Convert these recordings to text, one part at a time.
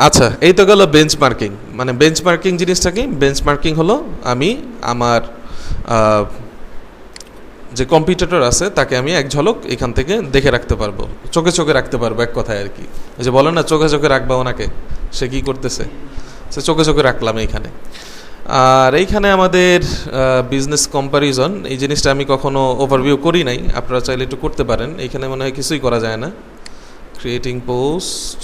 আচ্ছা, এই তো গেল বেঞ্চমার্কিং। মানে বেঞ্চমার্কিং জিনিসটা কি? বেঞ্চমার্কিং হলো আমি আমার যে কম্পিটিটর আছে তাকে আমি এক ঝলক এখান থেকে দেখে রাখতে পারবো, চোখে চোখে রাখতে পারবো, এক কথায় আর কি। ওই যে বলে না চোখে চোখে রাখবা ওনাকে, সে কী করতেছে, সে চোখে চোখে রাখলাম এইখানে। আর এইখানে আমাদের বিজনেস কম্প্যারিজন, এই জিনিসটা আমি কখনো ওভারভিউ করি নাই, আপনারা চাইলে একটু করতে পারেন। এইখানে মনে হয় কিছুই করা যায় না। ক্রিয়েটিং পোস্ট,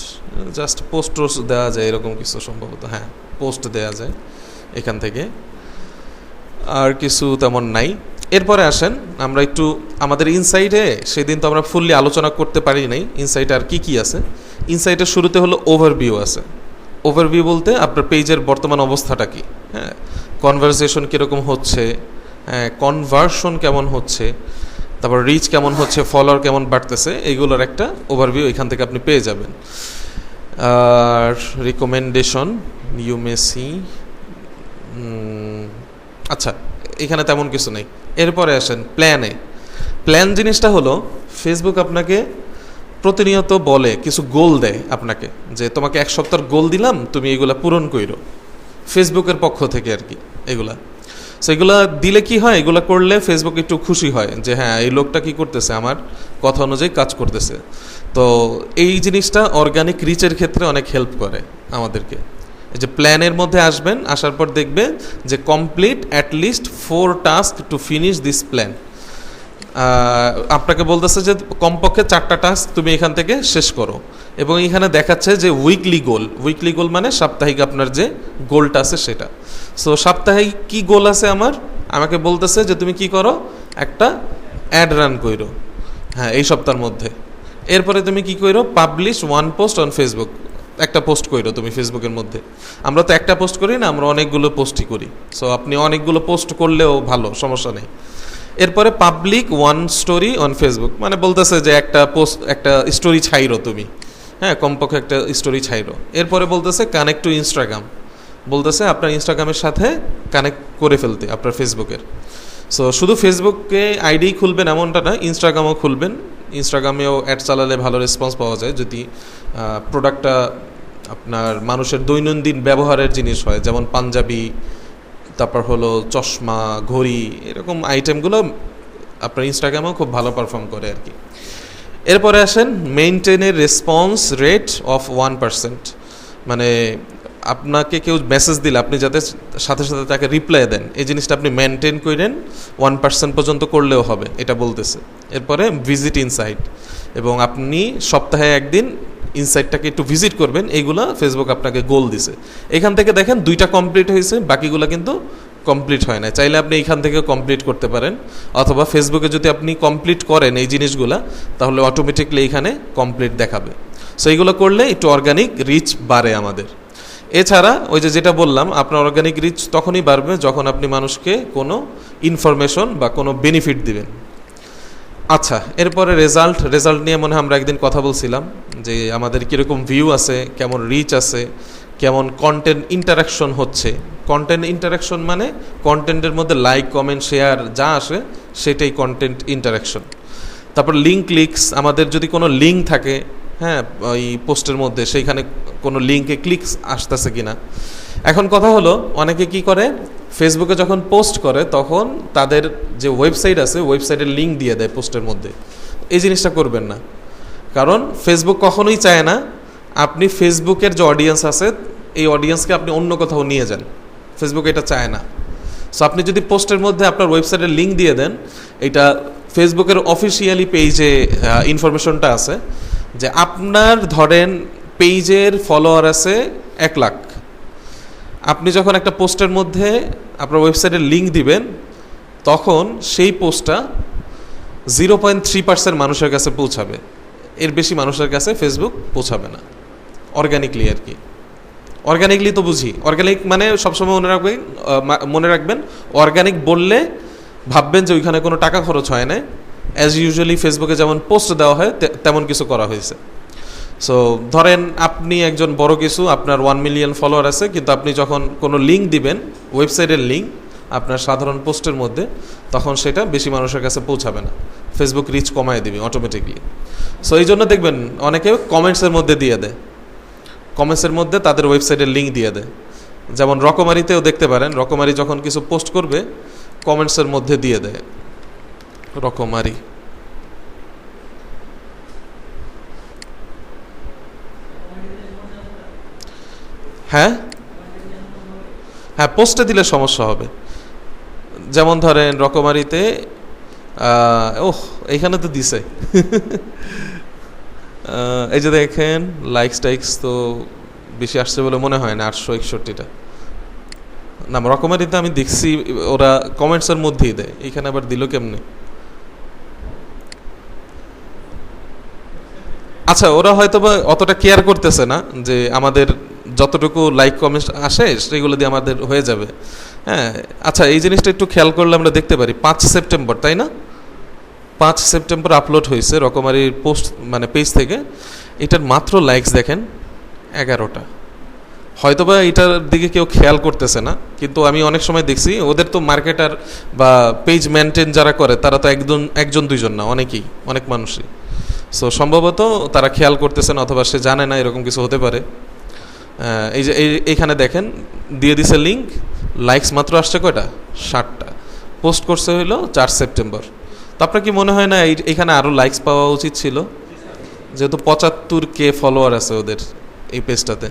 জাস্ট পোস্ট দেওয়া যায় এরকম কিছু সম্ভবত, হ্যাঁ পোস্ট দেওয়া যায় এখান থেকে, আর কিছু তেমন নাই। এরপরে আসেন আমরা একটু আমাদের ইনসাইটে, সেদিন তো আমরা ফুললি আলোচনা করতে পারি নাই ইনসাইটে আর কি আছে। ইনসাইটের শুরুতে হলো ওভারভিউ আছে। ওভারভিউ বলতে আপনার পেজের বর্তমান অবস্থাটা কি, হ্যাঁ, কনভারসেশন কীরকম হচ্ছে, হ্যাঁ, কনভার্সন কেমন হচ্ছে, তারপর রিচ কেমন হচ্ছে, ফলোয়ার কেমন বাড়তেছে, এইগুলোর একটা ওভারভিউ এখান থেকে আপনি পেয়ে যাবেন। আর রিকমেন্ডেশন ইউ মে সি, আচ্ছা এখানে তেমন কিছু নেই। এরপরে আসেন প্ল্যানে। প্ল্যান জিনিসটা হলো ফেসবুক আপনাকে প্রতিনিয়ত বলে, কিছু গোল দেয় আপনাকে, যে তোমাকে এক সপ্তাহের গোল দিলাম, তুমি এগুলা পূরণ করো, ফেসবুকের পক্ষ থেকে আর কি এগুলা। সো এগুলা দিলে কি হয়, এগুলা করলে ফেসবুক একটু খুশি হয় যে হ্যাঁ এই লোকটা কি করতেছে, আমার কথা অনুযায়ী কাজ করতেছে। তো এই জিনিসটা অর্গানিক রিচের ক্ষেত্রে অনেক হেল্প করে আমাদেরকে। এই যে প্ল্যানের মধ্যে আসবেন, আসার পর দেখবেন যে complete at least 4 task to finish this plan. আপনাকে বলতেছে যে কমপক্ষে 4টা টাস্ক তুমি এখান থেকে শেষ করো, এবং এখানে দেখাচ্ছে যে উইকলি গোল। উইকলি গোল মানে সাপ্তাহিক আপনার যে গোলটা আছে সেটা। সো সাপ্তাহিক কি গোল আছে আমার, আমাকে বলতেছে যে তুমি কি করো, একটা অ্যাড রান করো, হ্যাঁ এই সপ্তাহের মধ্যে। এরপরে তুমি কি করো, পাবলিশ 1 পোস্ট অন ফেসবুক, একটা পোস্ট করো তুমি ফেসবুকের মধ্যে। আমরা তো একটা পোস্ট করি না, আমরা অনেকগুলো পোস্টই করি। সো আপনি অনেকগুলো পোস্ট করলেও ভালো, সমস্যা নেই। এরপরে পাবলিক 1 স্টোরি অন ফেসবুক, মানে বলতেছে যে একটা পোস্ট, একটা স্টোরি ছাইরো তুমি, হ্যাঁ কমপক্ষে একটা স্টোরি ছাইরো। এরপরে বলতেছে কানেক্ট টু ইনস্টাগ্রাম, বলতেছে আপনার ইনস্টাগ্রামের সাথে কানেক্ট করে ফেলতে আপনার ফেসবুকের। সো শুধু ফেসবুকে আইডি খুলবেন এমনটা না, ইনস্টাগ্রামও খুলবেন। ইনস্টাগ্রামেও অ্যাড চালালে ভালো রেসপন্স পাওয়া যায় যদি প্রোডাক্টটা আপনার মানুষের দৈনন্দিন ব্যবহারের জিনিস হয়, যেমন পাঞ্জাবি, তারপর হলো চশমা, ঘড়ি, এরকম আইটেমগুলো আপনার ইনস্টাগ্রামেও খুব ভালো পারফর্ম করে আর কি। এরপরে আসেন মেইনটেনের রেসপন্স রেট অফ 1%, মানে আপনাকে কেউ মেসেজ দিলে আপনি যাতে সাথে সাথে তাকে রিপ্লাই দেন, এই জিনিসটা আপনি মেনটেন করেন 1% পর্যন্ত করলেও হবে, এটা বলতেছে। এরপরে ভিজিট ইনসাইট, এবং আপনি সপ্তাহে একদিন ইনসাইটটাকে একটু ভিজিট করবেন, এইগুলো ফেসবুক আপনাকে গোল দিছে। এখান থেকে দেখেন 2টা কমপ্লিট হয়েছে, বাকিগুলো কিন্তু কমপ্লিট হয় না। চাইলে আপনি এইখান থেকে কমপ্লিট করতে পারেন, অথবা ফেসবুকে যদি আপনি কমপ্লিট করেন এই জিনিসগুলো, তাহলে অটোমেটিকলি এইখানে কমপ্লিট দেখাবে। সো এইগুলো করলে একটু অর্গানিক রিচ বাড়ে আমাদের। এছাড়া ওই যেটা বললাম, আপনার অর্গানিক রিচ তখনই বাড়বে যখন আপনি মানুষকে কোনো ইনফরমেশন বা কোনো বেনিফিট দিবেন। আচ্ছা, এরপরে রেজাল্ট নিয়ে মনে হয় আমরা একদিন কথা বলছিলাম যে আমাদের কীরকম ভিউ আছে, কেমন রিচ আছে, কেমন কন্টেন্ট ইন্টারাকশন হচ্ছে। কন্টেন্ট ইন্টারাকশন মানে কন্টেন্টের মধ্যে লাইক, কমেন্ট, শেয়ার যা আসে সেটাই কন্টেন্ট ইন্টারাকশন। তারপর লিঙ্ক ক্লিকস, আমাদের যদি কোনো লিঙ্ক থাকে, হ্যাঁ ওই পোস্টের মধ্যে, সেইখানে কোনো লিঙ্কে ক্লিকস আসতেছে কিনা। এখন কথা হলো, অনেকে কি করে, ফেসবুকে যখন পোস্ট করে তখন তাদের যে ওয়েবসাইট আছে ওয়েবসাইটের লিঙ্ক দিয়ে দেয় পোস্টের মধ্যে। এই জিনিসটা করবেন না, কারণ ফেসবুক কখনোই চায় না আপনি ফেসবুকের যে অডিয়েন্স আছে এই অডিয়েন্সকে আপনি অন্য কোথাও নিয়ে যান, ফেসবুক এটা চায় না। সো আপনি যদি পোস্টের মধ্যে আপনার ওয়েবসাইটের লিঙ্ক দিয়ে দেন, এটা ফেসবুকের অফিসিয়ালি পেজে ইনফরমেশনটা আছে যে আপনার ধরেন পেজের ফলোয়ার আছে 1 লাখ, আপনি যখন একটা পোস্টের মধ্যে আপনার ওয়েবসাইটের লিঙ্ক দিবেন, তখন সেই পোস্টটা 0.3% মানুষের কাছে পৌঁছাবে, এর বেশি মানুষের কাছে ফেসবুক পৌঁছাবে না। অর্গানিকলি আর কি, অর্গানিকলি তো বুঝি, অর্গানিক মানে সবসময় মনে রাখবেন অর্গানিক বললে ভাববেন যে ওইখানে কোনো টাকা খরচ হয় না। অ্যাজ ইউজুয়ালি ফেসবুকে যেমন পোস্ট দেওয়া হয় তেমন কিছু করা হয়েছে। সো ধরেন আপনি একজন বড় কিছু, আপনার 1 মিলিয়ন ফলোয়ার আছে, কিন্তু আপনি যখন কোনো লিঙ্ক দিবেন, ওয়েবসাইটের লিঙ্ক আপনার সাধারণ পোস্টের মধ্যে, তখন সেটা বেশি মানুষের কাছে পৌঁছাবে না, ফেসবুক রিচ কমায় দিবে অটোমেটিকলি। সো এই জন্য দেখবেন অনেকে কমেন্টসের মধ্যে দিয়ে দেয়, কমেন্টসের মধ্যে তাদের ওয়েবসাইটের লিঙ্ক দিয়ে দেয়। যেমন রকমারিতেও দেখতে পারেন, রকমারি যখন কিছু পোস্ট করবে কমেন্টসের মধ্যে দিয়ে দেয়। রকমারি হ্যাঁ হ্যাঁ, পোস্টে দিলে সমস্যা হবে। যেমন ধরেন রকমারিতে ওহ এইখানে তো দিছে এই যে দেখেন লাইকস টাইকস তো বেশি আসছে বলে মনে হয় না, 861টা। না, রকমারিতে আমি দেখছি ওরা কমেন্টসের মধ্যেই দেয়, এইখানে আবার দিল কেমনে? আচ্ছা, ওরা হয়তো বা অতটা কেয়ার করতেছে না যে আমাদের যতটুকু লাইক কমেন্ট আসে সেগুলো দিয়ে আমাদের হয়ে যাবে। হ্যাঁ, আচ্ছা, এই জিনিসটা একটু খেয়াল করলে আমরা দেখতে পারি 5 সেপ্টেম্বর, তাই না? 5 সেপ্টেম্বর আপলোড হয়েছে রকমারির পোস্ট মানে পেজ থেকে। এটার মাত্র লাইকস দেখেন 11টা। হয়তোবা এটার দিকে কেউ খেয়াল করতেছে না, কিন্তু আমি অনেক সময় দেখছি ওদের তো মার্কেটার বা পেজ মেনটেন যারা করে তারা তো একজন দুইজন না, অনেকেই, অনেক মানুষই। সো সম্ভবত তারা খেয়াল করতেছে না, অথবা সে জানে না, এরকম কিছু হতে পারে। এই যে এইখানে দেখেন দিয়ে দিছে লিঙ্ক, লাইকস মাত্র আসছে কয়টা? 60টা। পোস্ট করছে হইলো 4 সেপ্টেম্বর। তো আপনার কি মনে হয় না এইখানে আরও লাইকস পাওয়া উচিত ছিল? যেহেতু 75K ফলোয়ার আছে ওদের এই পেজটাতে।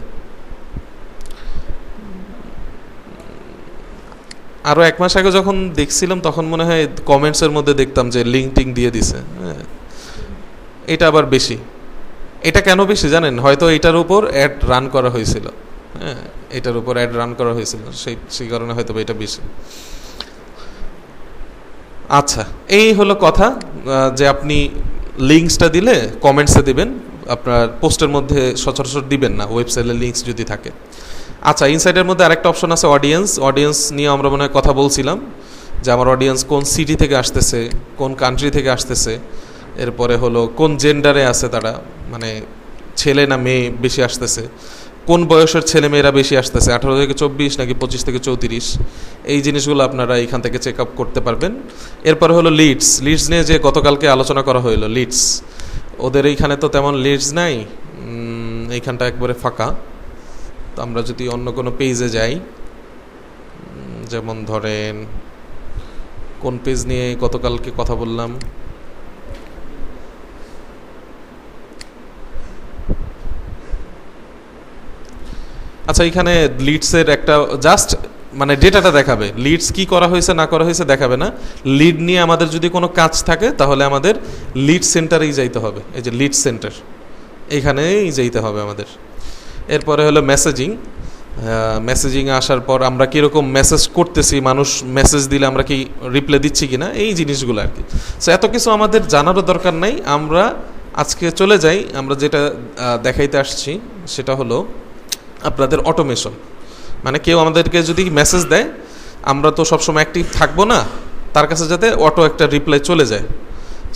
আরও 1 মাস আগে যখন দেখছিলাম তখন মনে হয় কমেন্টসের মধ্যে দেখতাম যে লিঙ্ক টিঙ্ক দিয়ে দিছে। হ্যাঁ, এটা আবার বেশি। এটা কেন বেশি জানেন? হয়তো এটার উপর অ্যাড রান করা হয়েছিল। হ্যাঁ, এটার উপর অ্যাড রান করা হয়েছিল, সেই কারণে হয়তো এটা বেশি। আচ্ছা, এই হলো কথা যে আপনি লিঙ্কসটা দিলে কমেন্টসে দিবেন, আপনার পোস্টের মধ্যে সচরাচর দিবেন না ওয়েবসাইটের লিঙ্কস যদি থাকে। আচ্ছা, ইনসাইডের মধ্যে আরেকটা অপশন আছে অডিয়েন্স। অডিয়েন্স নিয়ে আমরা মনে হয় কথা বলছিলাম যে আমার অডিয়েন্স কোন সিটি থেকে আসতেছে, কোন কান্ট্রি থেকে আসতেছে, এরপরে হলো কোন জেন্ডারে আছে তারা, মানে ছেলে না মেয়ে বেশি আসতেছে, কোন বয়সের ছেলে মেয়েরা বেশি আসতেছে, 18 থেকে 24 নাকি 25 থেকে 34। এই জিনিসগুলো আপনারা এখান থেকে চেক আপ করতে পারবেন। এরপরে হলো লিডস নিয়ে যে গতকালকে আলোচনা করা হলো, লিডস ওদের এইখানে তো তেমন লিডস নাই, এইখানটা একবারে ফাঁকা। তো আমরা যদি অন্য কোনো পেজে যাই, যেমন ধরেন কোন পেজ নিয়ে গতকালকে কথা বললাম, আচ্ছা এখানে লিডসের একটা জাস্ট মানে ডেটাটা দেখাবে, লিডস কি করা হয়েছে না করা হয়েছে দেখাবে না। লিড নিয়ে আমাদের যদি কোনো কাজ থাকে তাহলে আমাদের লিড সেন্টারেই যাইতে হবে। এই যে লিড সেন্টার, এইখানেই যাইতে হবে আমাদের। এরপরে হলো মেসেজিং আসার পর আমরা কীরকম মেসেজ করতেছি, মানুষ মেসেজ দিলে আমরা কি রিপ্লাই দিচ্ছি কিনা, এই জিনিসগুলো আর কি। সো এত কিছু আমাদের জানারও দরকার নাই, আমরা আজকে চলে যাই। আমরা যেটা দেখাইতে আসছি সেটা হলো আপনাদের অটোমেশন। মানে কেউ আমাদেরকে যদি মেসেজ দেয়, আমরা তো সবসময় অ্যাক্টিভ থাকবো না, তার কাছে যাতে অটো একটা রিপ্লাই চলে যায়।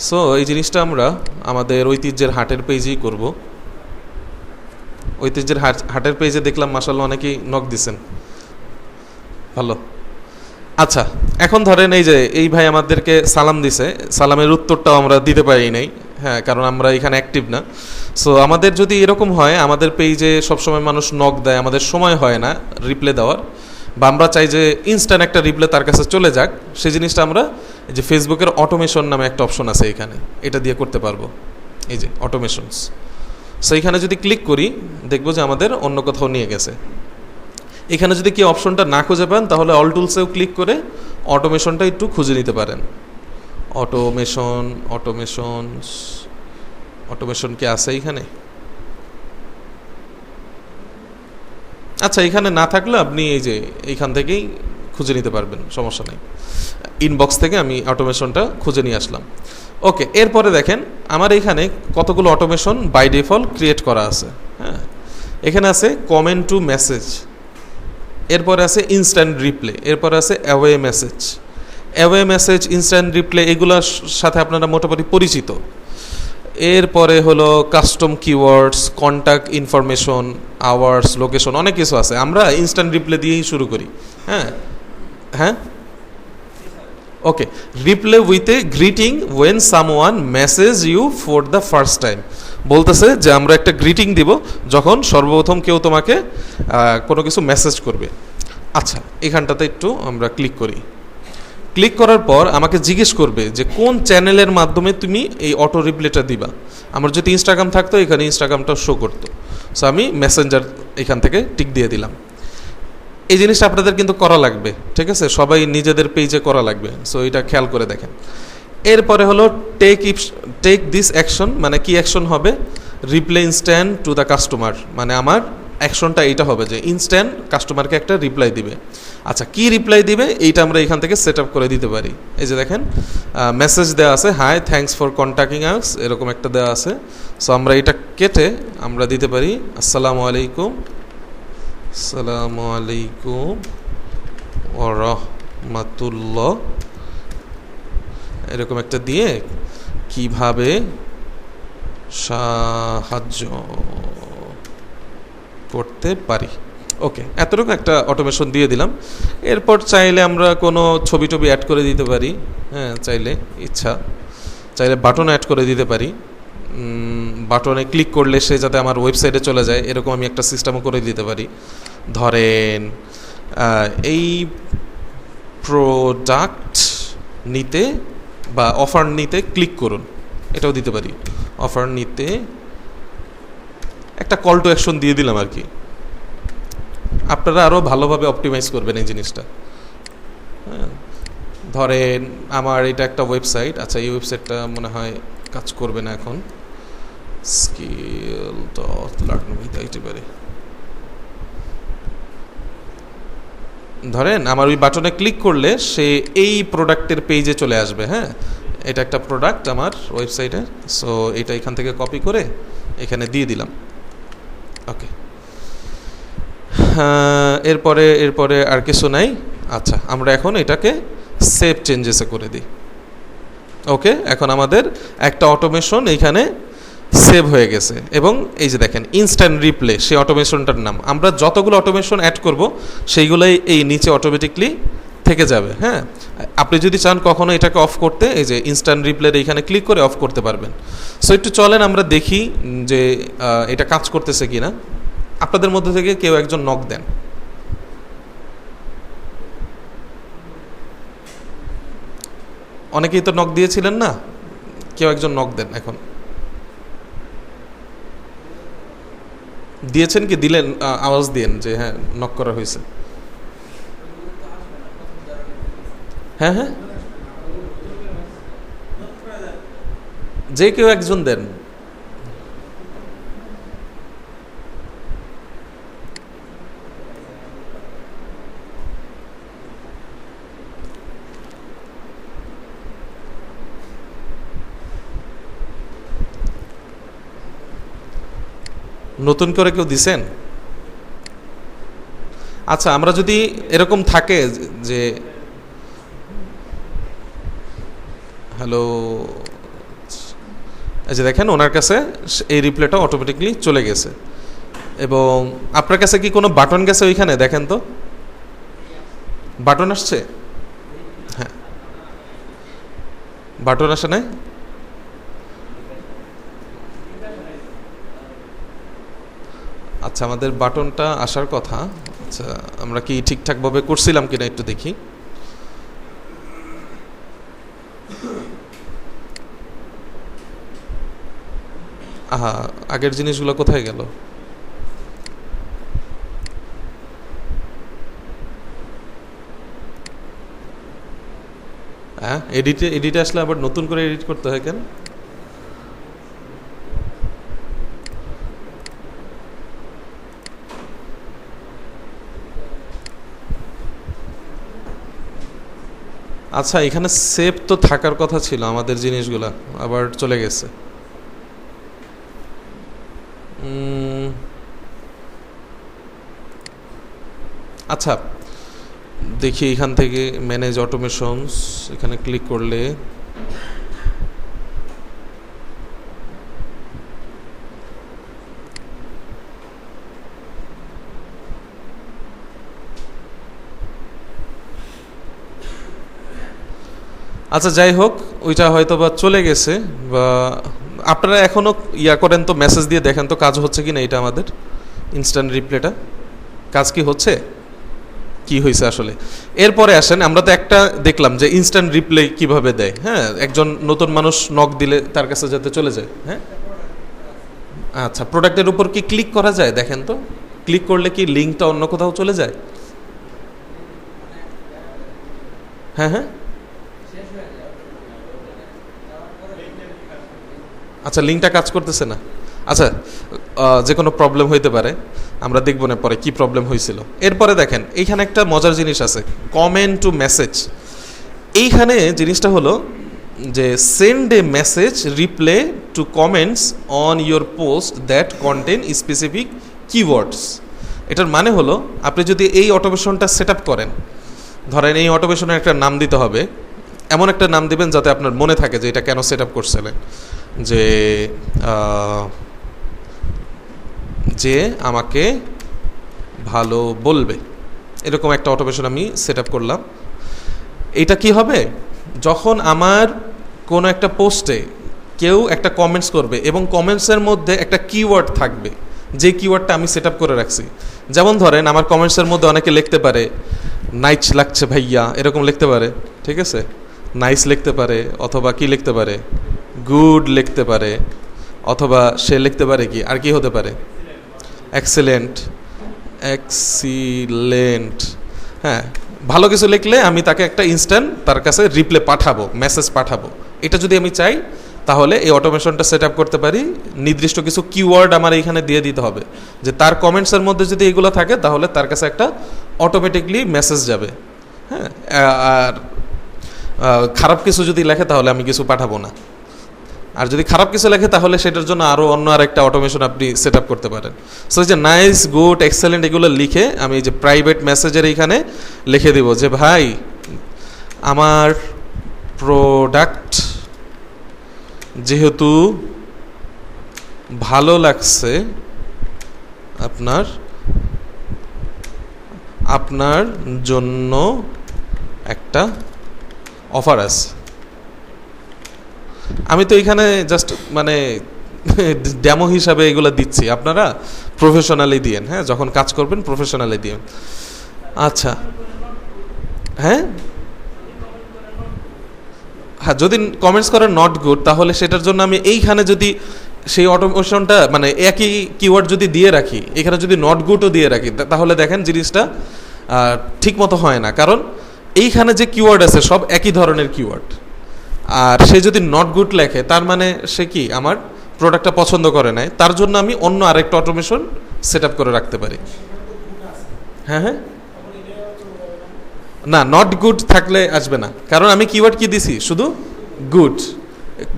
সো এই জিনিসটা আমরা আমাদের ঐতিহ্যের হাটের পেজেই করব। ঐতিহ্যের হাটের পেজে দেখলাম মাশাআল্লাহ অনেকেই নক দিছেন, ভালো। আচ্ছা, এখন ধরেন এই যে এই ভাই আমাদেরকে সালাম দিছে, সালামের উত্তরটাও আমরা দিতে পারি নাই, হ্যাঁ, কারণ আমরা এখানে অ্যাক্টিভ না। সো আমাদের যদি এরকম হয়, আমাদের পেজে সবসময় মানুষ নক দেয়, আমাদের সময় হয় না রিপ্লাই দেওয়ার, বা আমরা চাই যে ইনস্ট্যান্ট একটা রিপ্লাই তার কাছে চলে যাক, সেই জিনিসটা আমরা এই যে ফেসবুকের অটোমেশন নামে একটা অপশন আছে এখানে, এটা দিয়ে করতে পারবো। এই যে অটোমেশনস, সো এখানে যদি ক্লিক করি দেখবো যে আমাদের অন্য কোথাও নিয়ে গেছে। এখানে যদি কি অপশনটা না খুঁজে পান তাহলে অল টুলসেও ক্লিক করে অটোমেশনটা একটু খুঁজে নিতে পারেন। অটোমেশন কি আছে এখানে? আচ্ছা, এখানে না থাকলে আপনি এই যে এইখান থেকেই খুঁজে নিতে পারবেন, সমস্যা নেই। ইনবক্স থেকে আমি অটোমেশনটা খুঁজে নিয়ে আসলাম। ওকে, এরপরে দেখেন আমার এখানে কতগুলো অটোমেশন বাই ডিফল্ট ক্রিয়েট করা আছে। হ্যাঁ, এখানে আছে কমেন্ট টু মেসেজ, এরপরে আছে ইনস্ট্যান্ট রিপ্লে, এরপরে আছে অ্যাওয়ে মেসেজ, ইনস্ট্যান্ট রিপ্লে, এগুলোর সাথে আপনারা মোটামুটি পরিচিত। এরপরে হলো custom keywords, contact information, hours, location, অনেক কিছু আছে। আমরা ইনস্ট্যান্ট রিপ্লে দিয়েই শুরু করি। হ্যাঁ হ্যাঁ okay, reply with a greeting when someone message you for the first time. বলতেছে যে আমরা একটা গ্রিটিং দিব যখন সর্বপ্রথম কেউ তোমাকে কোনো কিছু মেসেজ করবে। আচ্ছা, এখানটাতে একটু আমরা ক্লিক করি। ক্লিক করার পর আমাকে জিজ্ঞেস করবে যে কোন চ্যানেলের মাধ্যমে তুমি এই অটো রিপ্লাইটা দিবা। আমার যদি ইনস্টাগ্রাম থাকতো এখানে ইনস্টাগ্রামটা শো করতো, সো আমি মেসেঞ্জার এখান থেকে টিক দিয়ে দিলাম। এই জিনিসটা আপনাদের কিন্তু করা লাগবে, ঠিক আছে, সবাই নিজেদের পেজে করা লাগবে, সো এটা খেয়াল করে দেখেন। এরপরে হলো টেক দিস অ্যাকশন, মানে কি অ্যাকশন হবে? Reply instant to the customer, মানে আমার অ্যাকশনটা এইটা হবে যে ইনস্ট্যান্ট কাস্টমারকে একটা রিপ্লাই দিবে। আচ্ছা, কি রিপ্লাই দিবে এইটা আমরা এখান থেকে সেট আপ করে দিতে পারি। এই যে দেখেন মেসেজ দেওয়া আছে, হাই থ্যাঙ্কস ফর কন্ট্যাক্টিং আস, এরকম একটা দেওয়া আছে। সো আমরা এটা কেটে আমরা দিতে পারি আসসালামু আলাইকুম, আসসালামু আলাইকুম ওয়া রাহমাতুল্লাহ, এরকম একটা দিয়ে কিভাবে সাহায্য করতে পারি। ওকে, এতটুকু একটা অটোমেশন দিয়ে দিলাম। এরপর চাইলে আমরা কোনো ছবি টবি অ্যাড করে দিতে পারি, হ্যাঁ চাইলে চাইলে বাটন অ্যাড করে দিতে পারি। বাটনে ক্লিক করলে সে যাতে আমার ওয়েবসাইটে চলে যায় এরকম আমি একটা সিস্টেমও করে দিতে পারি। ধরেন এই প্রোডাক্ট নিতে বা অফার নিতে ক্লিক করুন, এটাও দিতে পারি। অফার নিতে একটা কল টু অ্যাকশন দিয়ে দিলাম আর কি। আপনারা আরও ভালোভাবে অপটিমাইজ করবেন এই জিনিসটা। হ্যাঁ, ধরেন আমার এটা একটা ওয়েবসাইট, আচ্ছা এই ওয়েবসাইটটা মনে হয় কাজ করবে না এখন, skill.learn দিতে পারি। ধরেন আমার ওই বাটনে ক্লিক করলে সে এই প্রোডাক্টের পেজে চলে আসবে। হ্যাঁ, এটা একটা প্রোডাক্ট আমার ওয়েবসাইটে, সো এটা এখান থেকে কপি করে এখানে দিয়ে দিলাম। ওকে, এরপরে আর কিছু নাই। আচ্ছা, আমরা এখন এটাকে সেভ চেঞ্জেসে করে দিই। ওকে, এখন আমাদের একটা অটোমেশন এইখানে সেভ হয়ে গেছে। এবং এই যে দেখেন ইনস্ট্যান্ট রিপ্লে, সেই অটোমেশনটার নাম। আমরা যতগুলো অটোমেশন অ্যাড করব সেইগুলোই এই নিচে অটোমেটিকলি থেকে যাবে। হ্যাঁ, আপনি যদি চান কখনো এটাকে অফ করতে, এই যে ইনস্ট্যান্ট রিপ্লের এইখানে ক্লিক করে অফ করতে পারবেন। সো একটু চলেন আমরা দেখি যে এটা কাজ করতেছে কিনা। আপনাদের মধ্যে থেকে কেউ একজন নক দেন। অনেকেই তো নক দিয়েছিলেন না, কেউ একজন নক দেন এখন। দিয়েছেন কি? দিলেন, আওয়াজ দিয়েন যে হ্যাঁ নক করা হয়েছে। হ্যাঁ হ্যাঁ, যে কেউ একজন দেন। নতুন করে কেউ দিছেন? আচ্ছা, আমরা যদি এরকম থাকে যে হ্যালো, এই যে দেখেন ওনার কাছে এই রিপ্লাইটা অটোমেটিকলি চলে গেছে। এবং আপনার কাছে কি কোনো বাটন গেছে ওইখানে? দেখেন তো বাটন আসছে? হ্যাঁ, বাটন আসে নাই? আচ্ছা, আমাদের বাটনটা আসার কথা। আচ্ছা, আমরা কি ঠিকঠাকভাবে করছিলাম কিনা একটু দেখি। আহা, আগের জিনিসগুলো কোথায় গেল? হ্যাঁ, এডিটে আসলে আবার নতুন করে এডিট করতে হয় কেন? আচ্ছা, এখানে সেভ তো থাকার কথা ছিল আমাদের জিনিসগুলা, আবার চলে গেছে। আচ্ছা, দেখি এখান থেকে ম্যানেজ অটোমেশনস, এখানে ক্লিক করলে আচ্ছা যাই হোক, ওইটা হয়তো বা চলে গেছে, বা আপনারা এখনও ইয়া করেন তো, মেসেজ দিয়ে দেখেন তো কাজ হচ্ছে কি না। এটা আমাদের ইনস্ট্যান্ট রিপ্লেটা কাজ কি হচ্ছে, কি হয়েছে আসলে। এরপরে আসেন, আমরা তো একটা দেখলাম যে ইনস্ট্যান্ট রিপ্লে কিভাবে দেয়। হ্যাঁ, একজন নতুন মানুষ নক দিলে তার কাছে যাতে চলে যায়। হ্যাঁ, আচ্ছা, প্রোডাক্টের উপর কি ক্লিক করা যায়? দেখেন তো, ক্লিক করলে কি লিঙ্কটা অন্য কোথাও চলে যায়? হ্যাঁ হ্যাঁ, আচ্ছা, লিঙ্কটা কাজ করতেছে না। আচ্ছা, যে কোনো প্রবলেম হইতে পারে, আমরা দেখব না পরে কি প্রবলেম হয়েছিল। এরপরে দেখেন, এইখানে একটা মজার জিনিস আছে, কমেন্ট টু মেসেজ। এইখানে জিনিসটা হলো যে send a message reply to comments on your post that contain specific keywords. এটার মানে হলো, আপনি যদি এই অটোমেশনটা সেট আপ করেন, ধরেন এই অটোমেশনের একটা নাম দিতে হবে, এমন একটা নাম দিবেন যাতে আপনার মনে থাকে যে এটা কেন সেট আপ করছিলেন, যে যে আমাকে ভালো বলবে, এরকম একটা অটোমেশন আমি সেট আপ করলাম। এটা কি হবে, যখন আমার কোনো একটা পোস্টে কেউ একটা কমেন্টস করবে এবং কমেন্টসের মধ্যে একটা কিওয়ার্ড থাকবে, যে কিওয়ার্ডটা আমি সেট আপ করে রাখছি। যেমন ধরেন, আমার কমেন্টসের মধ্যে অনেকে লিখতে পারে নাইস লাগছে ভাইয়া, এরকম লিখতে পারে, ঠিক আছে, নাইস লিখতে পারে, অথবা কি লিখতে পারে, গুড লিখতে পারে, অথবা সে লিখতে পারে কি, আর কি হতে পারে, এক্সেলেন্ট, এক্সিলেন্ট। হ্যাঁ, ভালো কিছু লিখলে আমি তাকে একটা ইনস্ট্যান্ট তার কাছে রিপ্লে পাঠাবো, মেসেজ পাঠাবো। এটা যদি আমি চাই, তাহলে এই অটোমেশনটা সেট আপ করতে পারি। নির্দিষ্ট কিছু কিওয়ার্ড আমার এইখানে দিয়ে দিতে হবে, যে তার কমেন্টসের মধ্যে যদি এগুলো থাকে তাহলে তার কাছে একটা অটোমেটিকলি মেসেজ যাবে। হ্যাঁ, আর খারাপ কিছু যদি লেখে তাহলে আমি কিছু পাঠাবো না। আর যদি খারাপ কিছু লেখে তাহলে সেটার জন্য আরও অন্য আরেকটা অটোমেশন আপনি সেট আপ করতে পারেন। সো এই যে নাইস, গুড, এক্সেলেন্ট এগুলো লিখে আমি যে প্রাইভেট মেসেজের এইখানে লিখে দিব যে ভাই, আমার প্রোডাক্ট যেহেতু ভালো লাগছে, আপনার জন্য একটা অফার আছে। আমি তো এখানে জাস্ট মানে ডেমো হিসাবে এগুলো দিচ্ছি, আপনারা প্রফেশনালি দিয়েন। হ্যাঁ, যখন কাজ করবেন প্রফেশনালি দিয়েন। আচ্ছা, হ্যাঁ হ্যাঁ, যদি কমেন্টস করে নট গুড, তাহলে সেটার জন্য আমি এইখানে যদি সেই অটোমেশনটা মানে একই কিওয়ার্ড যদি দিয়ে রাখি, এখানে যদি নট গুডও দিয়ে রাখি, তাহলে দেখেন জিনিসটা ঠিক মতো হয় না। কারণ এইখানে যে কিওয়ার্ড আছে সব একই ধরনের কিওয়ার্ড, আর সে যদি নট গুড লেখে তার মানে সে কি আমার প্রোডাক্টটা পছন্দ করে নাই। তার জন্য আমি অন্য আরেকটা অটোমেশন সেট আপ করে রাখতে পারি। হ্যাঁ হ্যাঁ, না, নট গুড থাকলে আসবে না, কারণ আমি কিওয়ার্ড কি দিছি, শুধু গুড,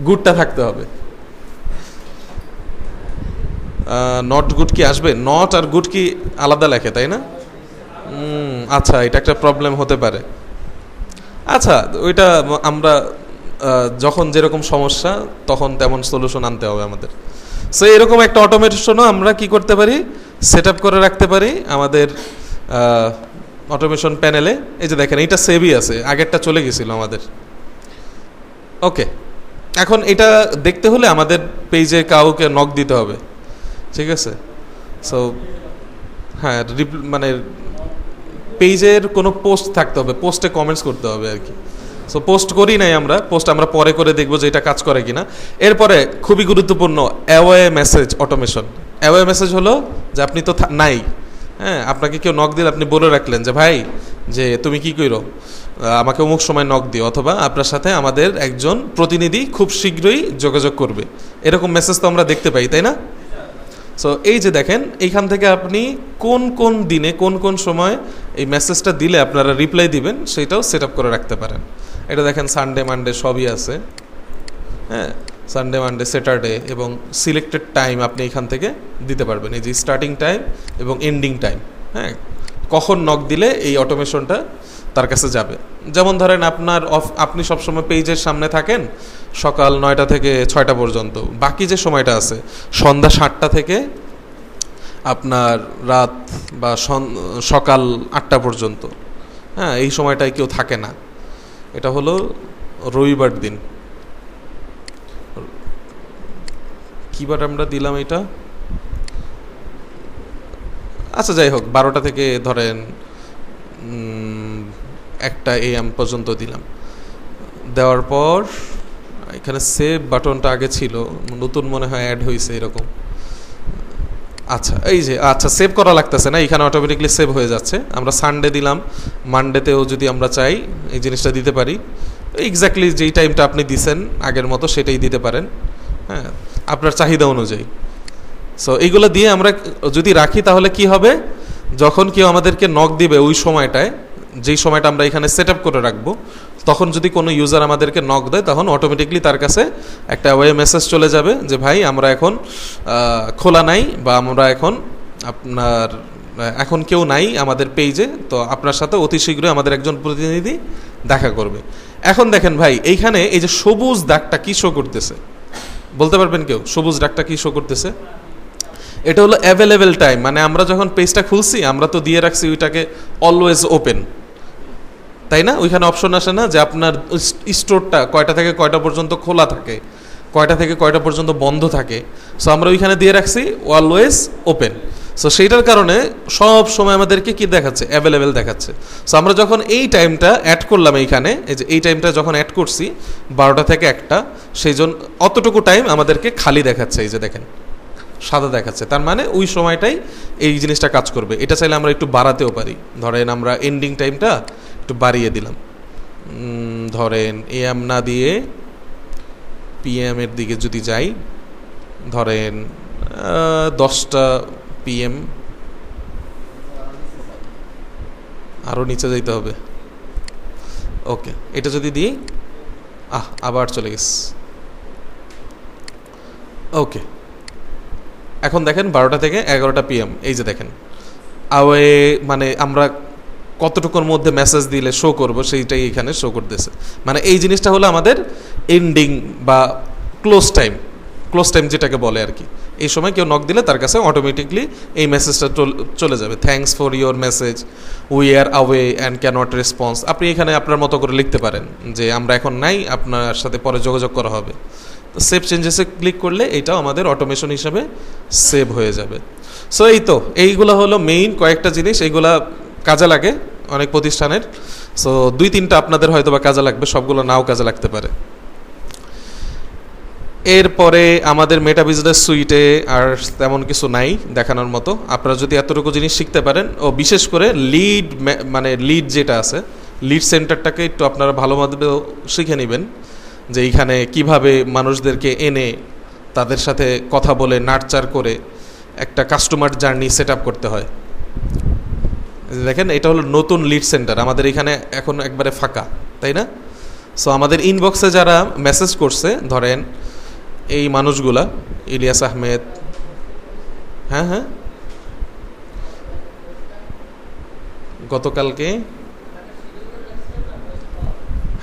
গুডটা থাকতে হবে। নট গুড কি আসবে? নট আর গুড কি আলাদা লেখে, তাই না? আচ্ছা, এটা একটা প্রবলেম হতে পারে। আচ্ছা, ওইটা আমরা যখন যেরকম সমস্যা তখন তেমন সলিউশন আনতে হবে আমাদের। সো এরকম একটা অটোমেশনও আমরা কি করতে পারি, সেট আপ করে রাখতে পারি আমাদের অটোমেশন প্যানেলে। এই যে দেখেন, এইটা সেভই আছে, আগেরটা চলে গেছিল আমাদের। ওকে, এখন এটা দেখতে হলে আমাদের পেজে কাউকে নক দিতে হবে, ঠিক আছে। সো হ্যাঁ, মানে পেজের কোনো পোস্ট থাকতে হবে, পোস্টে কমেন্টস করতে হবে আর কি। সো পোস্ট করি নাই আমরা, পোস্ট আমরা পরে করে দেখবো যে এটা কাজ করে কিনা। এরপরে খুবই গুরুত্বপূর্ণ away message automation. Away message হলো যে আপনি তো নাই, হ্যাঁ, আপনাকে কেউ নক দিলে আপনি বলে রাখলেন যে ভাই, যে তুমি কি করো, আমাকে অমুক সময় নক দিও, অথবা আপনার সাথে আমাদের একজন প্রতিনিধি খুব শীঘ্রই যোগাযোগ করবে। এরকম মেসেজ তো আমরা দেখতে পাই, তাই না? সো এই যে দেখেন, এইখান থেকে আপনি কোন কোন দিনে কোন কোন সময় এই মেসেজটা দিলে আপনারা রিপ্লাই দিবেন সেটাও সেট আপ করে রাখতে পারেন। এটা দেখেন, সানডে মানডে সবই আছে। হ্যাঁ, সানডে মানডে স্যাটারডে এবং সিলেক্টেড টাইম আপনি এখান থেকে দিতে পারবেন, এই যে স্টার্টিং টাইম এবং এন্ডিং টাইম। হ্যাঁ, কখন নক দিলে এই অটোমেশনটা তার কাছে যাবে। যেমন ধরেন আপনি সবসময় পেজের সামনে থাকেন সকাল 9টা থেকে 6টা পর্যন্ত, বাকি যে সময়টা আছে সন্ধ্যা 7টা থেকে আপনার রাত বা সকাল 8টা পর্যন্ত, হ্যাঁ, এই সময়টায় কেউ থাকে না। এটা হলো রবিবার দিন। কী বার আমরা দিলাম এটা? আচ্ছা যাই হোক, 12টা থেকে ধরেন 1টা AM পর্যন্ত দিলাম। দেওয়ার পর এখানে সেভ বাটনটা আগে ছিল, নতুন মনে হয় অ্যাড হয়েছে এরকম। আচ্ছা এই যে, আচ্ছা সেভ করা লাগতেছে না, এখানে অটোমেটিকলি সেভ হয়ে যাচ্ছে। আমরা সানডে দিলাম, মানডেতেও যদি আমরা চাই এই জিনিসটা দিতে পারি। এক্স্যাক্টলি যেই টাইমটা আপনি দিছেন আগের মতো সেটাই দিতে পারেন, হ্যাঁ, আপনার চাহিদা অনুযায়ী। সো এইগুলো দিয়ে আমরা যদি রাখি তাহলে কি হবে, যখন কেউ আমাদেরকে নক দিবে ওই সময়টায়, যেই সময়টা আমরা এখানে সেট আপ করে রাখবো, তখন যদি কোনো ইউজার আমাদেরকে নক দেয় তখন অটোমেটিকলি তার কাছে একটা ওয়ে মেসেজ চলে যাবে যে ভাই আমরা এখন খোলা নাই, বা আমরা এখন আপনার এখন কেউ নাই আমাদের পেজে, তো আপনার সাথে অতি শীঘ্রই আমাদের একজন প্রতিনিধি দেখা করবে। এখন দেখেন ভাই, এইখানে এই যে সবুজ দাগটা কি শো করতেছে, বলতে পারবেন কেউ সবুজ দাগটা কি শো করতেছে? এটা হলো অ্যাভেলেবেল টাইম, মানে আমরা যখন পেজটা খুলছি আমরা তো দিয়ে রাখছি ওইটাকে অলওয়েজ ওপেন, তাই না? ওইখানে অপশন আসে না যে আপনার স্টোরটা কয়টা থেকে কয়টা পর্যন্ত খোলা থাকে, কয়টা থেকে কয়টা পর্যন্ত বন্ধ থাকে। সো আমরা ওইখানে দিয়ে রাখছি অলওয়েজ ওপেন। সো সেইটার কারণে সব সময় আমাদেরকে কি দেখাচ্ছে, অ্যাভেলেবেল দেখাচ্ছে। সো আমরা যখন এই টাইমটা অ্যাড করলাম এইখানে, এই যে এই টাইমটা যখন অ্যাড করছি 12টা থেকে 1টা, সেই জন্য অতটুকু টাইম আমাদেরকে খালি দেখাচ্ছে, এই যে দেখেন সাদা দেখাচ্ছে, তার মানে ওই সময়টাই এই জিনিসটা কাজ করবে। এটা চাইলে আমরা একটু বাড়াতেও পারি, ধরেন আমরা এন্ডিং টাইমটা একটু বাড়িয়ে দিলাম, ধরেন AM না দিয়ে PM এর দিকে যদি যাই, ধরেন 10টা PM, আরও নিচে যাইতে হবে। ওকে, এটা যদি দিই, আবার চলে গেছে। ওকে, এখন দেখেন 12টা থেকে 11টা PM, এই যে দেখেন আওয়ে, মানে আমরা কতটুকুর মধ্যে মেসেজ দিলে শো করব সেইটাই এখানে শো করতেছে। মানে এই জিনিসটা হলো আমাদের এন্ডিং বা ক্লোজ টাইম যেটাকে বলে আর কি। এই সময় কেউ নক দিলে তার কাছে অটোমেটিকলি এই মেসেজটা চলে যাবে, thanks for your message, we are away and cannot response. আপনি এখানে আপনার মতো করে লিখতে পারেন যে আমরা এখন নাই, আপনার সাথে পরে যোগাযোগ করা হবে। তো সেভ চেঞ্জেসে ক্লিক করলে এটাও আমাদের অটোমেশন হিসাবে সেভ হয়ে যাবে। সো এই তো, এইগুলো হলো মেইন কয়েকটা জিনিস, এইগুলা কাজে লাগে অনেক প্রতিষ্ঠানের। সো 2-3টা আপনাদের হয়তো বা কাজে লাগবে, সবগুলো নাও কাজে লাগতে পারে। এরপরে আমাদের মেটা বিজনেস সুইটে আর তেমন কিছু নাই দেখানোর মতো। আপনারা যদি এতটুকু জিনিস শিখতে পারেন, ও বিশেষ করে লিড যেটা আছে, লিড সেন্টারটাকে একটু আপনারা ভালোভাবে শিখে নেবেন, যে এইখানে কিভাবে মানুষদেরকে এনে তাদের সাথে কথা বলে নার্চার করে একটা কাস্টমার জার্নি সেট আপ করতে হয়। দেখেন এটা হলো নতুন লিড সেন্টার, আমাদের এখানে এখন একবারে ফাঁকা, তাই না? সো আমাদের ইনবক্সে যারা মেসেজ করছে, ধরেন এই মানুষগুলা, ইলিয়াস আহমেদ, হ্যাঁ গতকালকে,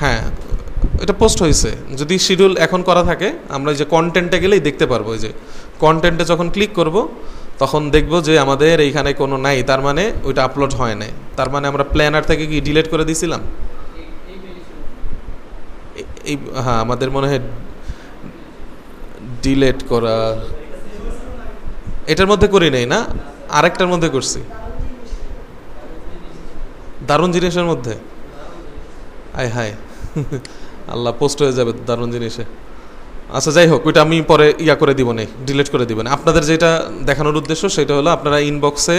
হ্যাঁ এটা পোস্ট হয়েছে। যদি শিডিউল এখন করা থাকে, আমরা যে কন্টেন্টে গেলেই দেখতে পারবো, যে কন্টেন্টে যখন ক্লিক করব তখন দেখব যে আমাদের এইখানে কোনো নাই, তার মানে ওইটা আপলোড হয় নাই। তার মানে আমরা প্ল্যানার থেকে কি ডিলিট করে দিয়েছিলাম? এই হ্যাঁ, আমাদের মনে হয় ডিলিট করা, এটার মধ্যে করি নাই না, আরেকটার মধ্যে করছি, দারুণ জিনিসের মধ্যে। আয় হায় আল্লাহ, পোস্ট হয়ে যাবে দারুণ জিনিসে। আচ্ছা যাই হোক, ওইটা আমি পরে করে দিব না, ডিলিট করে দিব না। আপনাদের যেটা দেখানোর উদ্দেশ্য সেটা হলো, আপনারা ইনবক্সে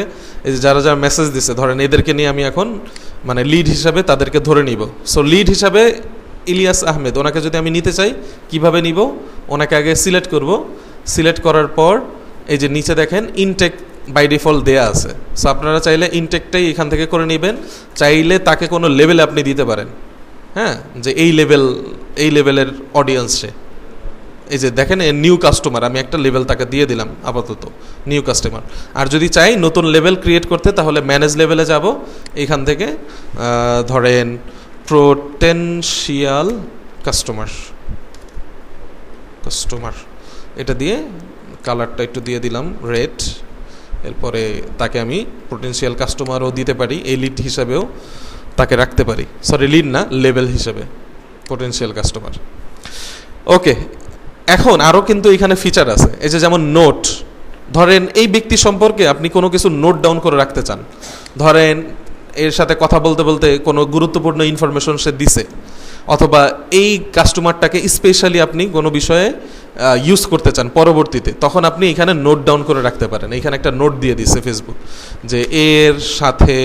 এই যে যারা যারা মেসেজ দিচ্ছে, ধরেন এদেরকে নিয়ে আমি এখন মানে লিড হিসাবে তাদেরকে ধরে নিব। সো লিড হিসাবে ইলিয়াস আহমেদ, ওনাকে যদি আমি নিতে চাই কিভাবে নিব, ওনাকে আগে সিলেক্ট করব। সিলেক্ট করার পর এই যে নিচে দেখেন ইনটেক বাই ডিফল্ট দেয়া আছে। সো আপনারা চাইলে ইনটেকটাই এখান থেকে করে নেবেন, চাইলে তাকে কোনো লেভেলে আপনি দিতে পারেন, হ্যাঁ, যে এই লেভেলের অডিয়েন্স সে। এই যে দেখেন নিউ কাস্টমার, আমি একটা লেভেল তাকে দিয়ে দিলাম আপাতত, নিউ কাস্টমার। আর যদি চাই নতুন লেভেল ক্রিয়েট করতে, তাহলে ম্যানেজ লেভেলে যাব, এখান থেকে ধরেন পোটেনশিয়াল কাস্টমার, এটা দিয়ে কালারটা একটু দিয়ে দিলাম রেড। এরপরে তাকে আমি পোটেনশিয়াল কাস্টমারও দিতে পারি, এই লিড হিসাবেও তাকে রাখতে পারি, সরি লিড না, লেভেল হিসাবে। Potential customer. ওকে, এখন আরও কিন্তু এখানে ফিচার আছে, এই যে যেমন নোট। ধরেন এই ব্যক্তি সম্পর্কে আপনি কোনো কিছু নোট ডাউন করে রাখতে চান, ধরেন এর সাথে কথা বলতে বলতে কোনো গুরুত্বপূর্ণ ইনফরমেশন সে দিছে, অথবা এই কাস্টমারটাকে স্পেশালি আপনি কোনো বিষয়ে ইউজ করতে চান পরবর্তীতে, তখন আপনি এখানে নোট ডাউন করে রাখতে পারেন। এখানে একটা নোট দিয়ে দিচ্ছে ফেসবুক যে এর সাথে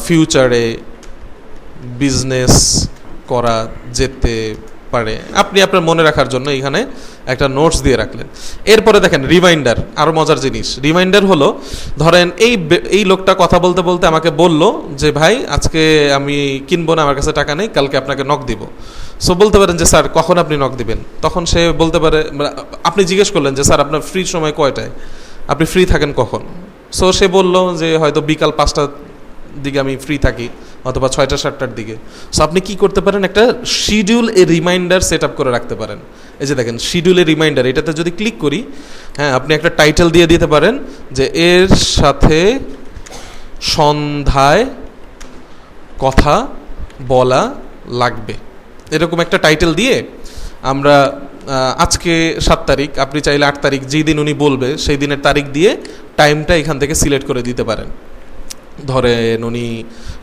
ফিউচারে বিজনেস করা যেতে পারে, আপনি আপনার মনে রাখার জন্য এখানে একটা নোটস দিয়ে রাখলেন। এরপরে দেখেন রিমাইন্ডার, আরও মজার জিনিস। রিমাইন্ডার হলো, ধরেন এই লোকটা কথা বলতে বলতে আমাকে বলল যে ভাই আজকে আমি কিনবো না, আমার কাছে টাকা নেই, কালকে আপনাকে নক দিব। সো বলতে পারেন যে স্যার কখন আপনি নক দিবেন, তখন সে বলতে পারে, আপনি জিজ্ঞেস করলেন যে স্যার আপনার ফ্রি সময় কয়টায়, আপনি ফ্রি থাকেন কখন। সো সে বলল যে হয়তো বিকাল 5টার দিকে আমি ফ্রি থাকি, অথবা 6টা-7টার দিকে। সো আপনি কি করতে পারেন, একটা শিডিউল এ রিমাইন্ডার সেট আপ করে রাখতে পারেন। এই যে দেখেন শিডিউল এ রিমাইন্ডার, এটাতে যদি ক্লিক করি, হ্যাঁ, আপনি একটা টাইটেল দিয়ে দিতে পারেন যে এর সাথে সন্ধ্যায় কথা বলা লাগবে, এরকম একটা টাইটেল দিয়ে আমরা আজকে 7 তারিখ, আপনি চাইলে 8 তারিখ, যেই দিন উনি বলবে সেই দিনের তারিখ দিয়ে টাইমটা এখান থেকে সিলেক্ট করে দিতে পারেন। ধরেন উনি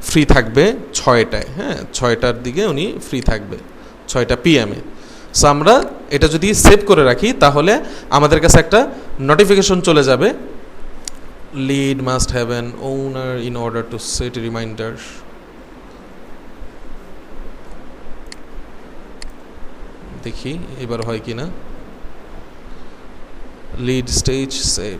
ফ্রি থাকবে 6টায়, হ্যাঁ 6টার দিকে উনি ফ্রি থাকবে, 6টা PM। সো আমরা এটা যদি সেভ করে রাখি তাহলে আমাদের কাছে একটা নোটিফিকেশন চলে যাবে, lead must have an owner in order to set reminder. দেখি এবার হয় কি না, লিড স্টেজ সেভ।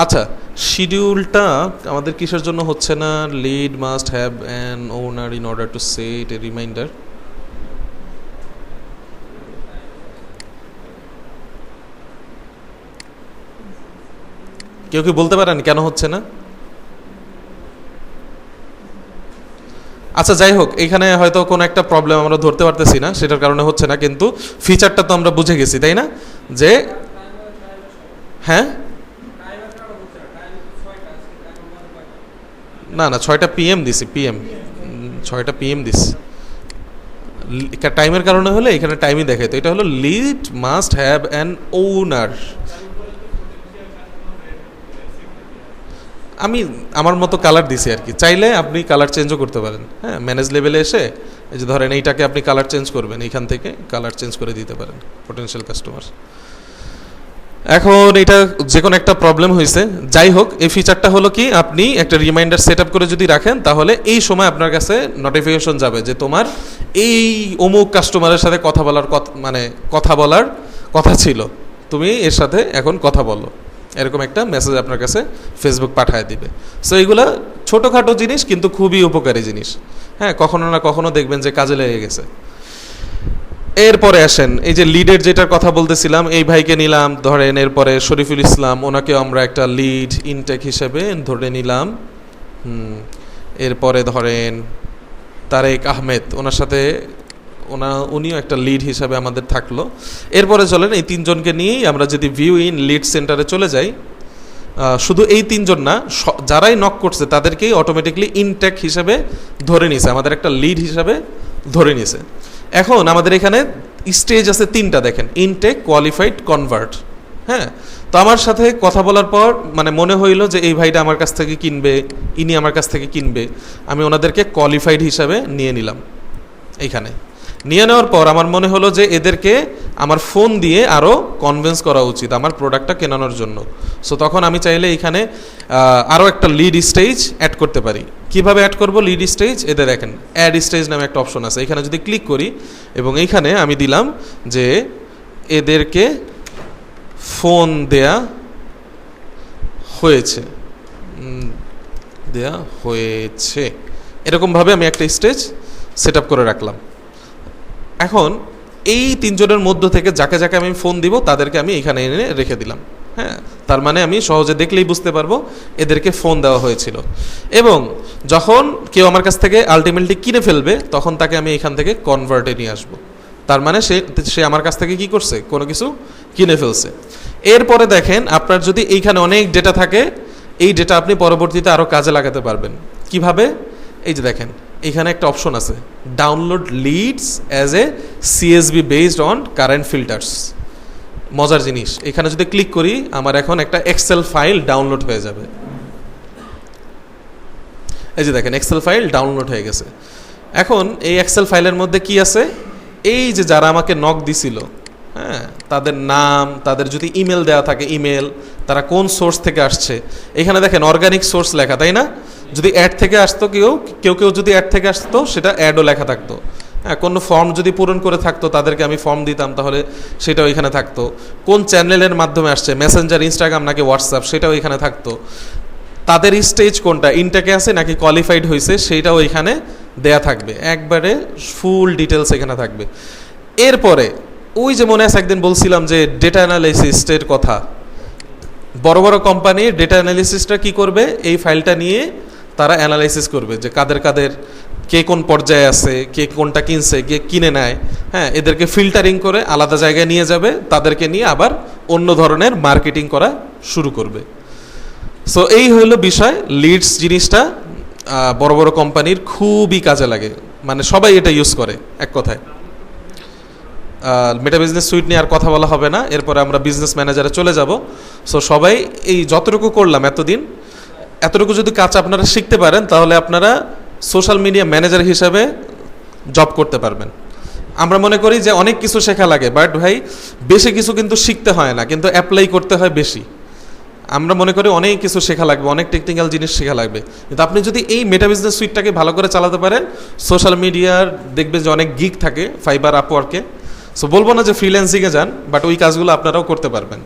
আচ্ছা, শিডিউলটা আমাদের কিসের জন্য হচ্ছে না, lead must have an owner in order to set A reminder. কেউ কি বলতে পারেন কেন হচ্ছে না? আচ্ছা যাই হোক, এখানে হয়তো কোনো একটা প্রবলেম আমরা ধরতে পারতেছি না, সেটার কারণে হচ্ছে না, কিন্তু ফিচারটা তো আমরা বুঝে গেছি, তাই না? যে হ্যাঁ, না 6টা PM দিছি, PM 6টা PM দিছি। টাইমের কারণে হলে এখানে টাইমই দেখায়, তো এটা হলো লিড মাস্ট হ্যাভ অ্যান ওনার। আমি আমার মতো কালার দিছি আর কি, চাইলে আপনি কালার চেঞ্জও করতে পারেন। হ্যাঁ, ম্যানেজ লেভেলে এসে এই যে ধরেন এইটাকে আপনি কালার চেঞ্জ করবেন, এইখান থেকে কালার চেঞ্জ করে দিতে পারেন পটেনশিয়াল কাস্টমার। এখন এটা যে কোনো একটা প্রবলেম হয়েছে, যাই হোক, এই ফিচারটা হলো কি, আপনি একটা রিমাইন্ডার সেট আপ করে যদি রাখেন তাহলে এই সময় আপনার কাছে নোটিফিকেশন যাবে যে তোমার এই অমুক কাস্টমারের সাথে কথা বলার কথা ছিল, তুমি এর সাথে এখন কথা বলো, এরকম একটা মেসেজ আপনার কাছে ফেসবুক পাঠায় দিবে। সো এইগুলা ছোটোখাটো জিনিস কিন্তু খুবই উপকারী জিনিস। হ্যাঁ, কখনো না কখনো দেখবেন যে কাজে লেগে গেছে। এরপরে আসেন, এই যে লিডের যেটার কথা বলতেছিলাম, এই ভাইকে নিলাম, ধরেন এরপরে শরীফুল ইসলাম, ওনাকেও আমরা একটা লিড ইনটেক হিসেবে ধরে নিলাম। এরপরে ধরেন তারেক আহমেদ, ওনার সাথে উনিও একটা লিড হিসাবে আমাদের থাকলো। এরপরে চলেন এই 3জনকে নিয়েই আমরা যদি ভিউ ইন লিড সেন্টারে চলে যাই, শুধু এই 3জন না, যারাই নক করছে তাদেরকেই অটোমেটিকলি ইনটেক হিসেবে ধরে নিছে, আমাদের একটা লিড হিসাবে ধরে নিছে। এখন আমাদের এখানে স্টেজ আছে 3টা, দেখেন, ইনটেক, কোয়ালিফাইড, কনভার্ট। হ্যাঁ, তো আমার সাথে কথা বলার পর মনে হইলো যে এই ভাইটা আমার কাছ থেকে কিনবে, ইনি আমার কাছ থেকে কিনবে, আমি ওনাদেরকে কোয়ালিফাইড হিসাবে নিয়ে নিলাম। এইখানে নিয়ে নেওয়ার পর আমার মনে হলো যে এদেরকে আমার ফোন দিয়ে আরও কনভিন্স করা উচিত আমার প্রোডাক্টটা কেনানোর জন্য। সো তখন আমি চাইলে এখানে আরও একটা লিড স্টেজ অ্যাড করতে পারি। কিভাবে অ্যাড করব লিড স্টেজ? এদের দেখেন অ্যাড স্টেজ নামে একটা অপশন আছে, এখানে যদি ক্লিক করি এবং এইখানে আমি দিলাম যে এদেরকে ফোন দেয়া হয়েছে, এরকমভাবে আমি একটা স্টেজ সেট আপ করে রাখলাম। এখন এই 3জনের মধ্য থেকে যাকে যাকে আমি ফোন দিব তাদেরকে আমি এখানে এনে রেখে দিলাম। হ্যাঁ, তার মানে আমি সহজে দেখলেই বুঝতে পারবো এদেরকে ফোন দেওয়া হয়েছিল। এবং যখন কেউ আমার কাছ থেকে আলটিমেটলি কিনে ফেলবে তখন তাকে আমি এখান থেকে কনভার্টে নিয়ে আসবো, তার মানে সে আমার কাছ থেকে কি করছে, কোনো কিছু কিনে ফেলছে। এরপরে দেখেন, আপনার যদি এইখানে অনেক ডেটা থাকে, এই ডেটা আপনি পরবর্তীতে আরও কাজে লাগাতে পারবেন। কিভাবে? এই যে দেখেন, এখানে একটা অপশন আছে, download leads as a CSV based on current filters. মজার জিনিস, এখানে যদি ক্লিক করি আমার এখন একটা এক্সেল ফাইল ডাউনলোড হয়ে যাবে। এই যে দেখেন এক্সেল ফাইল ডাউনলোড হয়ে গেছে। এখন এই এক্সেল ফাইলের মধ্যে কি আছে, এই যে যারা আমাকে নক দিছিল, হ্যাঁ, তাদের নাম, তাদের যদি ইমেল দেওয়া থাকে ইমেল, তারা কোন সোর্স থেকে আসছে, এখানে দেখেন অর্গানিক সোর্স লেখা, তাই না? যদি অ্যাড থেকে আসতো কেউ যদি অ্যাড থেকে আসতো সেটা অ্যাডও লেখা থাকতো। হ্যাঁ, কোনো ফর্ম যদি পূরণ করে থাকতো তাদেরকে আমি ফর্ম দিতাম, তাহলে সেটাও এখানে থাকতো। কোন চ্যানেলের মাধ্যমে আসছে, মেসেঞ্জার, ইনস্টাগ্রাম নাকি হোয়াটসঅ্যাপ, সেটাও এখানে থাকতো। তাদের স্টেজ কোনটা, ইনটেকে আছে নাকি কোয়ালিফাইড হয়েছে, সেইটাও এখানে দেয়া থাকবে, একবারে ফুল ডিটেলস এখানে থাকবে। এরপরে ওই যে মনে আছে একদিন বলছিলাম যে ডেটা অ্যানালাইসিসের কথা, বড় বড় কোম্পানির ডেটা অ্যানালাইসিসটা কি করবে, এই ফাইলটা নিয়ে তারা অ্যানালাইসিস করবে যে কাদের কে কোন পর্যায়ে আছে, কে কোনটা কিনছে, কে কিনে নেয়, হ্যাঁ, এদেরকে ফিল্টারিং করে আলাদা জায়গায় নিয়ে যাবে, তাদেরকে নিয়ে আবার অন্য ধরনের মার্কেটিং করা শুরু করবে। সো এই হলো বিষয়। লিডস জিনিসটা বড় বড় কোম্পানির খুবই কাজে লাগে, মানে সবাই এটা ইউজ করে এক কথায়। মেটা বিজনেস সুইট নিয়ে আর কথা বলা হবে না, এরপরে আমরা বিজনেস ম্যানেজারে চলে যাব। সো সবাই এই যতটুকু করলাম এতদিন, এতটুকু যদি কাজ আপনারা শিখতে পারেন তাহলে আপনারা সোশ্যাল মিডিয়া ম্যানেজার হিসাবে জব করতে পারবেন। আমরা মনে করি যে অনেক কিছু শেখা লাগে, বাট ভাই বেশি কিছু কিন্তু শিখতে হয় না, কিন্তু অ্যাপ্লাই করতে হয় বেশি। আমরা মনে করি অনেক কিছু শেখা লাগবে, অনেক টেকনিক্যাল জিনিস শেখা লাগবে, কিন্তু আপনি যদি এই মেটা বিজনেস সুইটটাকে ভালো করে চালাতে পারেন, সোশ্যাল মিডিয়ার দেখবে যে অনেক গিগ থাকে ফাইবার, আপওয়ার্কে। সো বলবো না যে ফ্রিল্যান্সিংয়ে যান, বাট ওই কাজগুলো আপনারাও করতে পারবেন।